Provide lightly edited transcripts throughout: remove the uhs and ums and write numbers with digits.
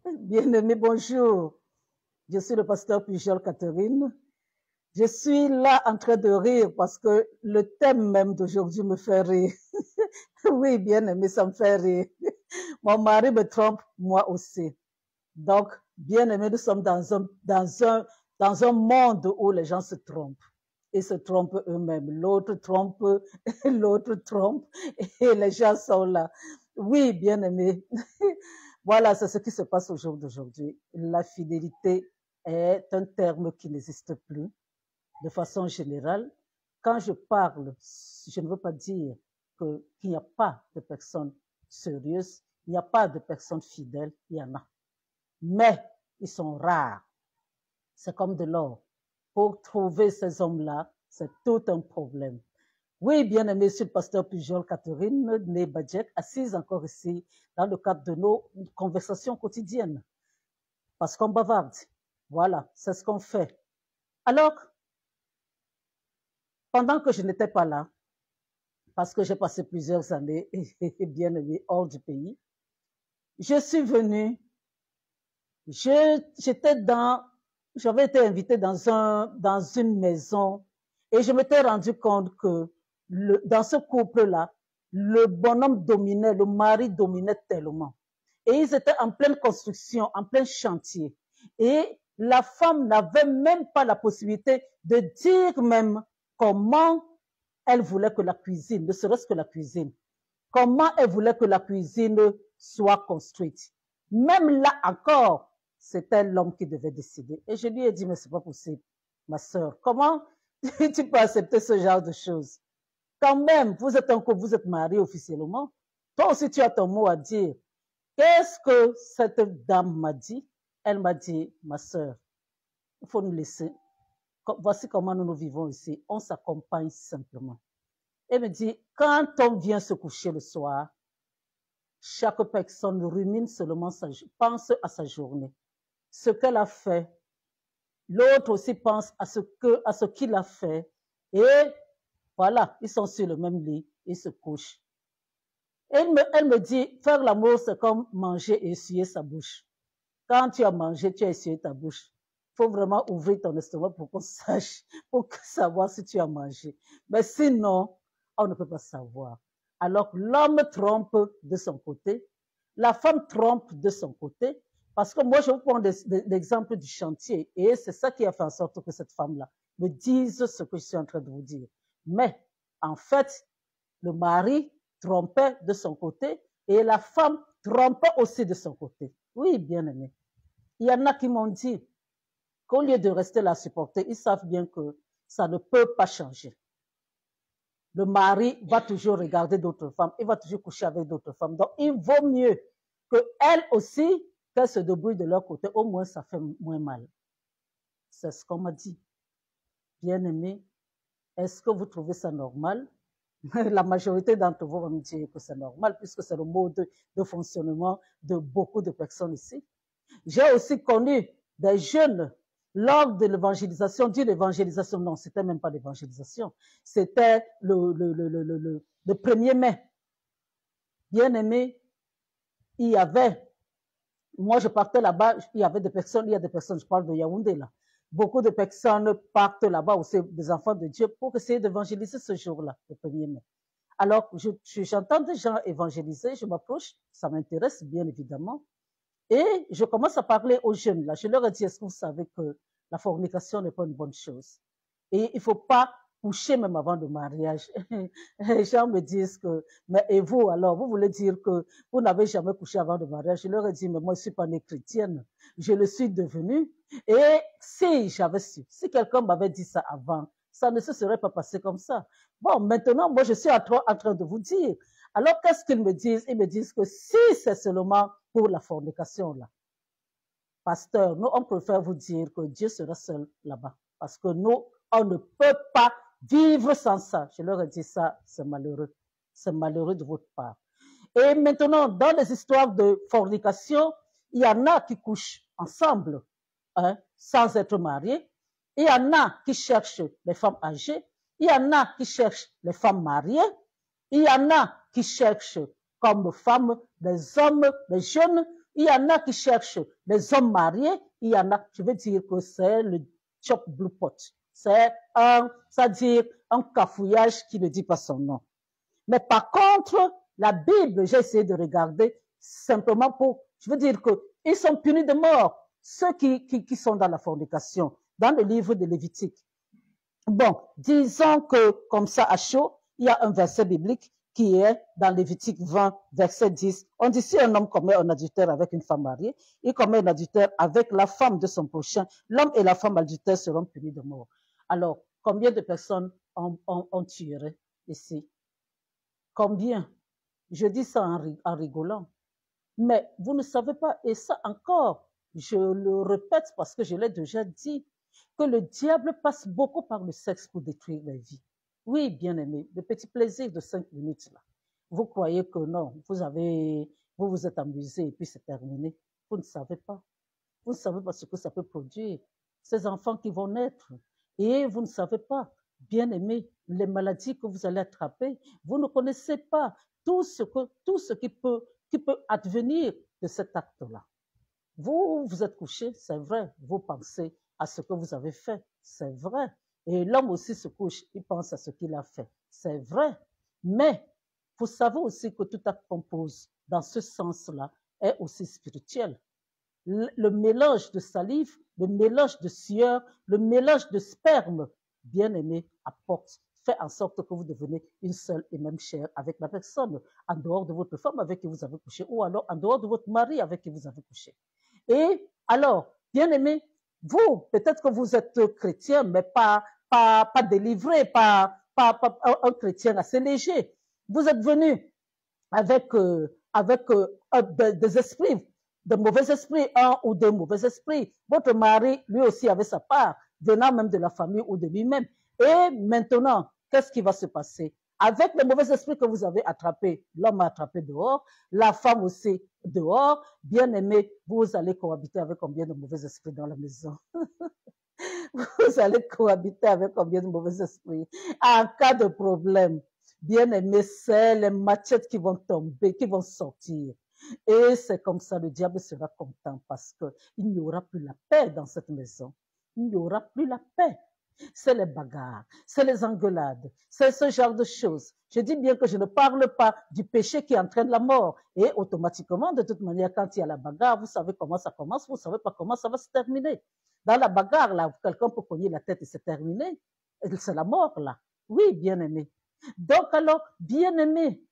Bien-aimé, bonjour. Je suis le pasteur Pujol Catherine. Je suis là en train de rire parce que le thème même d'aujourd'hui me fait rire. Oui, bien-aimé, ça me fait rire. Mon mari me trompe, moi aussi. Donc, bien-aimé, nous sommes dans un monde où les gens se trompent. Ils se trompent eux-mêmes. L'autre trompe, l'autre trompe, et les gens sont là. Oui, bien-aimé. Voilà, c'est ce qui se passe au jour d'aujourd'hui. La fidélité est un terme qui n'existe plus de façon générale. Quand je parle, je ne veux pas dire qu'il n'y a pas de personnes sérieuses, il n'y a pas de personnes fidèles, il y en a. Mais ils sont rares. C'est comme de l'or. Pour trouver ces hommes-là, c'est tout un problème. Oui, bien aimé, monsieur le pasteur Pujol Catherine Nebadjek, assise encore ici dans le cadre de nos conversations quotidiennes. Parce qu'on bavarde. Voilà, c'est ce qu'on fait. Alors, pendant que je n'étais pas là, parce que j'ai passé plusieurs années, bien aimé, hors du pays, je suis venue, j'avais été invitée dans une maison et je m'étais rendu compte que dans ce couple-là, le bonhomme dominait, le mari dominait tellement. Et ils étaient en pleine construction, en plein chantier. Et la femme n'avait même pas la possibilité de dire même comment elle voulait que la cuisine, ne serait-ce que la cuisine, comment elle voulait que la cuisine soit construite. Même là encore, c'était l'homme qui devait décider. Et je lui ai dit, mais c'est pas possible, ma sœur. Comment tu peux accepter ce genre de choses? Quand même, vous êtes un couple, vous êtes mariés officiellement. Toi aussi, tu as ton mot à dire. Qu'est-ce que cette dame m'a dit? Elle m'a dit, ma sœur, il faut nous laisser. Voici comment nous vivons ici. On s'accompagne simplement. Elle me dit, quand on vient se coucher le soir, chaque personne rumine seulement pense à sa journée, ce qu'elle a fait. L'autre aussi pense à ce qu'il a fait. Et voilà, ils sont sur le même lit, ils se couchent. Elle me dit, faire l'amour, c'est comme manger et essuyer sa bouche. Quand tu as mangé, tu as essuyé ta bouche. Il faut vraiment ouvrir ton estomac pour qu'on sache, pour savoir si tu as mangé. Mais sinon, on ne peut pas savoir. Alors l'homme trompe de son côté, la femme trompe de son côté, parce que moi, je vous prends l'exemple du chantier, et c'est ça qui a fait en sorte que cette femme-là me dise ce que je suis en train de vous dire. Mais, en fait, le mari trompait de son côté, et la femme trompait aussi de son côté. Oui, bien aimé. Il y en a qui m'ont dit qu'au lieu de rester là à supporter, ils savent bien que ça ne peut pas changer. Le mari va toujours regarder d'autres femmes, il va toujours coucher avec d'autres femmes. Donc, il vaut mieux qu'elles aussi, qu'elles se débrouillent de leur côté, au moins ça fait moins mal. C'est ce qu'on m'a dit. Bien aimé, est-ce que vous trouvez ça normal? La majorité d'entre vous vont me dire que c'est normal, puisque c'est le mode de fonctionnement de beaucoup de personnes ici. J'ai aussi connu des jeunes lors de l'évangélisation, dit l'évangélisation, non, c'était même pas l'évangélisation, c'était le 1er mai. Bien aimé, il y avait, moi je partais là-bas, il y a des personnes, je parle de Yaoundé là, beaucoup de personnes partent là-bas aussi, des enfants de Dieu, pour essayer d'évangéliser ce jour-là, le 1er mai. Alors, j'entends des gens évangéliser, je m'approche, ça m'intéresse bien évidemment. Et je commence à parler aux jeunes. Là. Je leur ai dit, est-ce que vous savez que la fornication n'est pas une bonne chose? Et il ne faut pas coucher même avant le mariage. Les gens me disent que, mais et vous alors, vous voulez dire que vous n'avez jamais couché avant le mariage? Je leur ai dit, mais moi je ne suis pas née chrétienne. Je le suis devenue. Et si j'avais su, si quelqu'un m'avait dit ça avant, ça ne se serait pas passé comme ça. Bon, maintenant, moi je suis en train de vous dire. Alors, qu'est-ce qu'ils me disent? Ils me disent que si c'est seulement pour la fornication, là, pasteur, nous, on préfère vous dire que Dieu sera seul là-bas. Parce que nous, on ne peut pas vivre sans ça. Je leur ai dit ça, c'est malheureux. C'est malheureux de votre part. Et maintenant, dans les histoires de fornication, il y en a qui couchent ensemble, hein, sans être mariés. Il y en a qui cherchent les femmes âgées. Il y en a qui cherchent les femmes mariées. Il y en a qui cherchent comme femmes des hommes, des jeunes. Il y en a qui cherchent les hommes mariés, il y en a, je veux dire que c'est le chop blue pot. C'est c'est-à-dire un cafouillage qui ne dit pas son nom. Mais par contre, la Bible, j'ai essayé de regarder simplement pour, je veux dire qu'ils sont punis de mort, ceux qui sont dans la fornication, dans le livre de Lévitique. Bon, disons que comme ça à chaud, il y a un verset biblique qui est dans Lévitique 20, verset 10. On dit si un homme commet un adultère avec une femme mariée, il commet un adultère avec la femme de son prochain, l'homme et la femme adultère seront punis de mort. Alors, combien de personnes ont tué ici? Combien? Je dis ça en rigolant. Mais vous ne savez pas, et ça encore, je le répète parce que je l'ai déjà dit, que le diable passe beaucoup par le sexe pour détruire les vies. Oui, bien aimé, le petit plaisir de 5 minutes là. Vous croyez que non, vous vous êtes amusé et puis c'est terminé. Vous ne savez pas. Vous ne savez pas ce que ça peut produire. Ces enfants qui vont naître. Et vous ne savez pas, bien aimé, les maladies que vous allez attraper. Vous ne connaissez pas tout ce qui peut advenir de cet acte-là. Vous vous êtes couché, c'est vrai, vous pensez à ce que vous avez fait, c'est vrai. Et l'homme aussi se couche, il pense à ce qu'il a fait, c'est vrai. Mais vous savez aussi que tout acte qu'on pose dans ce sens-là est aussi spirituel. Le mélange de salive, le mélange de sueur, le mélange de sperme, bien aimé, fait en sorte que vous devenez une seule et même chair avec la personne, en dehors de votre femme avec qui vous avez couché, ou alors en dehors de votre mari avec qui vous avez couché. Et alors, bien aimé, vous, peut-être que vous êtes chrétien, mais pas délivré, pas un chrétien assez léger. Vous êtes venu avec des esprits, de mauvais esprits, un ou deux mauvais esprits. Votre mari, lui aussi, avait sa part, venant même de la famille ou de lui-même. Et maintenant, qu'est-ce qui va se passer? Avec les mauvais esprits que vous avez attrapés, l'homme a attrapé dehors, la femme aussi dehors, bien aimé, vous allez cohabiter avec combien de mauvais esprits dans la maison? Vous allez cohabiter avec combien de mauvais esprits? En cas de problème, bien aimé, c'est les machettes qui vont tomber, qui vont sortir. Et c'est comme ça, le diable sera content parce qu'il n'y aura plus la paix dans cette maison. Il n'y aura plus la paix. C'est les bagarres, c'est les engueulades, c'est ce genre de choses. Je dis bien que je ne parle pas du péché qui entraîne la mort. Et automatiquement, de toute manière, quand il y a la bagarre, vous savez comment ça commence, vous ne savez pas comment ça va se terminer. Dans la bagarre, là, quelqu'un peut cogner la tête et c'est terminé. C'est la mort, là. Oui, bien aimé. Donc, alors, bien aimé,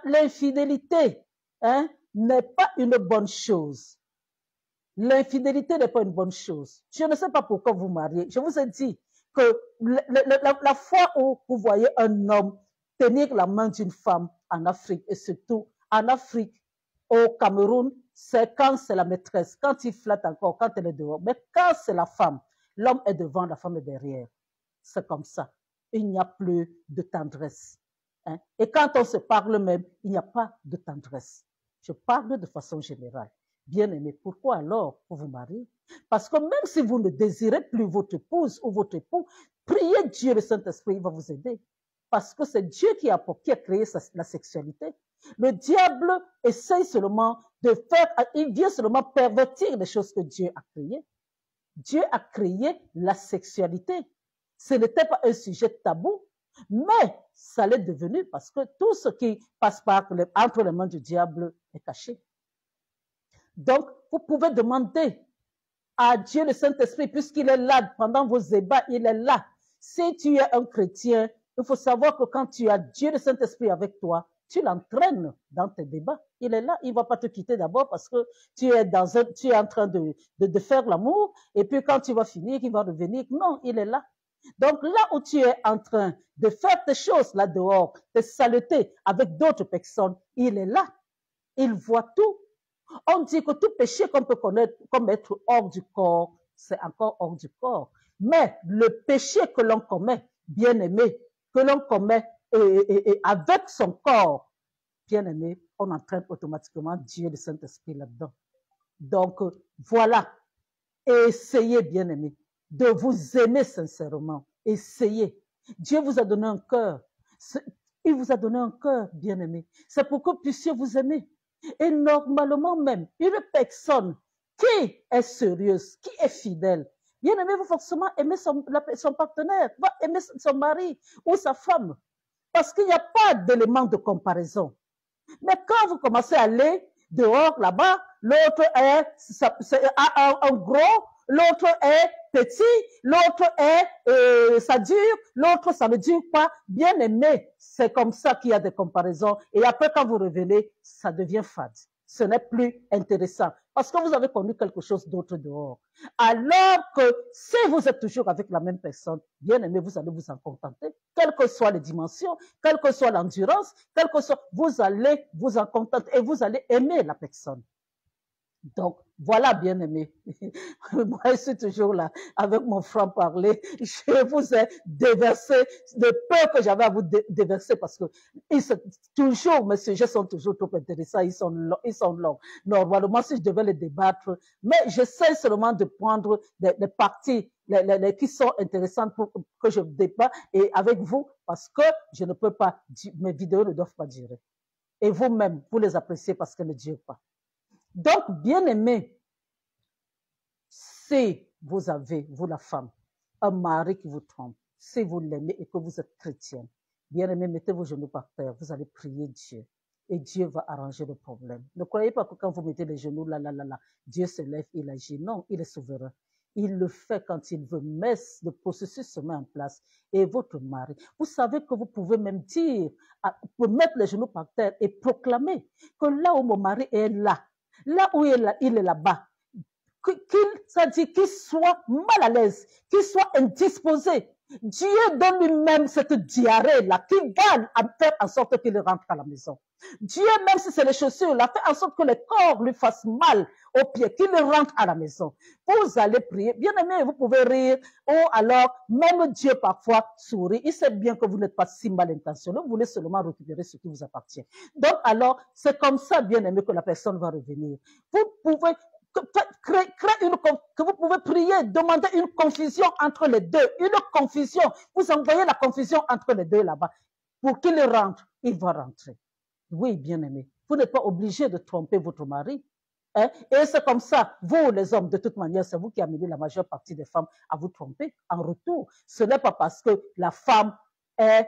l'infidélité n'est pas une bonne chose. L'infidélité n'est pas une bonne chose. Je ne sais pas pourquoi vous mariez. Je vous ai dit que la fois où vous voyez un homme tenir la main d'une femme en Afrique, et surtout en Afrique, au Cameroun, c'est quand c'est la maîtresse, quand il flatte encore, quand elle est dehors. Mais quand c'est la femme, l'homme est devant, la femme est derrière. C'est comme ça. Il n'y a plus de tendresse. Et quand on se parle même, il n'y a pas de tendresse. Je parle de façon générale. Bien aimé, pourquoi alors vous vous mariez? Parce que même si vous ne désirez plus votre épouse ou votre époux, priez Dieu, le Saint-Esprit, il va vous aider. Parce que c'est Dieu qui a créé la sexualité. Le diable essaye seulement il vient seulement pervertir les choses que Dieu a créées. Dieu a créé la sexualité. Ce n'était pas un sujet tabou, mais ça l'est devenu parce que tout ce qui passe entre les mains du diable est caché. Donc, vous pouvez demander à Dieu le Saint-Esprit, puisqu'il est là pendant vos ébats, il est là. Si tu es un chrétien, il faut savoir que quand tu as Dieu le Saint-Esprit avec toi, tu l'entraînes dans tes débats. Il est là, il ne va pas te quitter d'abord parce que tu es en train de faire l'amour, et puis quand tu vas finir, il va revenir. Non, il est là. Donc là où tu es en train de faire tes choses là dehors, tes saletés avec d'autres personnes, il est là. Il voit tout. On dit que tout péché qu'on peut commettre hors du corps, c'est encore hors du corps. Mais le péché que l'on commet, bien aimé, que l'on commet avec son corps, bien aimé, on entraîne automatiquement Dieu, le Saint-Esprit là-dedans. Donc, voilà. Essayez, bien aimé, de vous aimer sincèrement. Essayez. Dieu vous a donné un cœur. Il vous a donné un cœur, bien aimé. C'est pour que vous puissiez vous aimer. Et normalement même, une personne qui est sérieuse, qui est fidèle, bien aimé, vous forcément aimer son partenaire, va aimer son mari ou sa femme, parce qu'il n'y a pas d'élément de comparaison. Mais quand vous commencez à aller dehors, là-bas, l'autre est en gros, l'autre est petit, l'autre est ça dure, l'autre ça ne dure pas. Bien aimé, c'est comme ça qu'il y a des comparaisons. Et après, quand vous revenez, ça devient fade. Ce n'est plus intéressant parce que vous avez connu quelque chose d'autre dehors. Alors que si vous êtes toujours avec la même personne, bien aimé, vous allez vous en contenter, quelles que soient les dimensions, quelle que soit l'endurance, quelle que soit, vous allez vous en contenter et vous allez aimer la personne. Donc, voilà, bien aimé. Moi, je suis toujours là avec mon franc-parler. Je vous ai déversé de peur que j'avais à vous déverser parce que toujours, mes sujets sont toujours trop intéressants. Ils sont longs. Normalement, si je devais les débattre, mais j'essaie seulement de prendre des parties qui sont intéressantes pour que je débatte et avec vous parce que je ne peux pas, mes vidéos ne doivent pas durer. Et vous-même, vous les appréciez parce qu'elles ne durent pas. Donc, bien aimé, si vous avez, vous la femme, un mari qui vous trompe, si vous l'aimez et que vous êtes chrétienne, bien aimé, mettez vos genoux par terre, vous allez prier Dieu et Dieu va arranger le problème. Ne croyez pas que quand vous mettez les genoux là, Dieu se lève, il agit. Non, il est souverain. Il le fait quand il veut, mais le processus se met en place. Et votre mari, vous savez que vous pouvez même dire, mettre les genoux par terre et proclamer que là où mon mari est là où il est là-bas, qu'il soit mal à l'aise, qu'il soit indisposé. Dieu donne lui-même cette diarrhée-là qui va faire en sorte qu'il rentre à la maison. Dieu, même si c'est les chaussures, là, fait en sorte que le corps lui fasse mal aux pieds, qu'il rentre à la maison. Vous allez prier. Bien aimé, vous pouvez rire. Ou alors, même Dieu parfois sourit. Il sait bien que vous n'êtes pas si mal intentionné. Vous voulez seulement récupérer ce qui vous appartient. Donc, alors, c'est comme ça, bien aimé, que la personne va revenir. Vous pouvez que vous pouvez prier, demander une confusion entre les deux, une confusion. Vous envoyez la confusion entre les deux là-bas. Pour qu'il rentre, il va rentrer. Oui, bien aimé. Vous n'êtes pas obligé de tromper votre mari. Hein? Et c'est comme ça, vous les hommes, de toute manière, c'est vous qui amenez la majeure partie des femmes à vous tromper en retour. Ce n'est pas parce que la femme, elle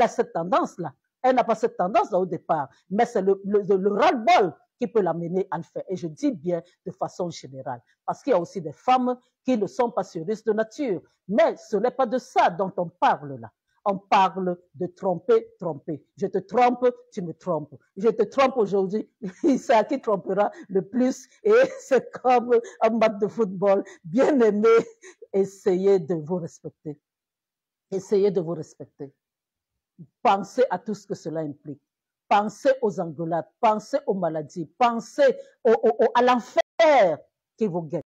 a cette tendance-là. Elle n'a pas cette tendance-là au départ, mais c'est le ras-le-bol qui peut l'amener à le faire. Et je dis bien de façon générale, parce qu'il y a aussi des femmes qui ne sont pas sérieuses de nature. Mais ce n'est pas de ça dont on parle là. On parle de tromper, tromper. Je te trompe, tu me trompes. Je te trompe aujourd'hui, c'est à qui trompera le plus. Et c'est comme un match de football. Bien aimé, essayez de vous respecter. Essayez de vous respecter. Pensez à tout ce que cela implique. Pensez aux engueulades, pensez aux maladies, pensez à l'enfer qui vous guette.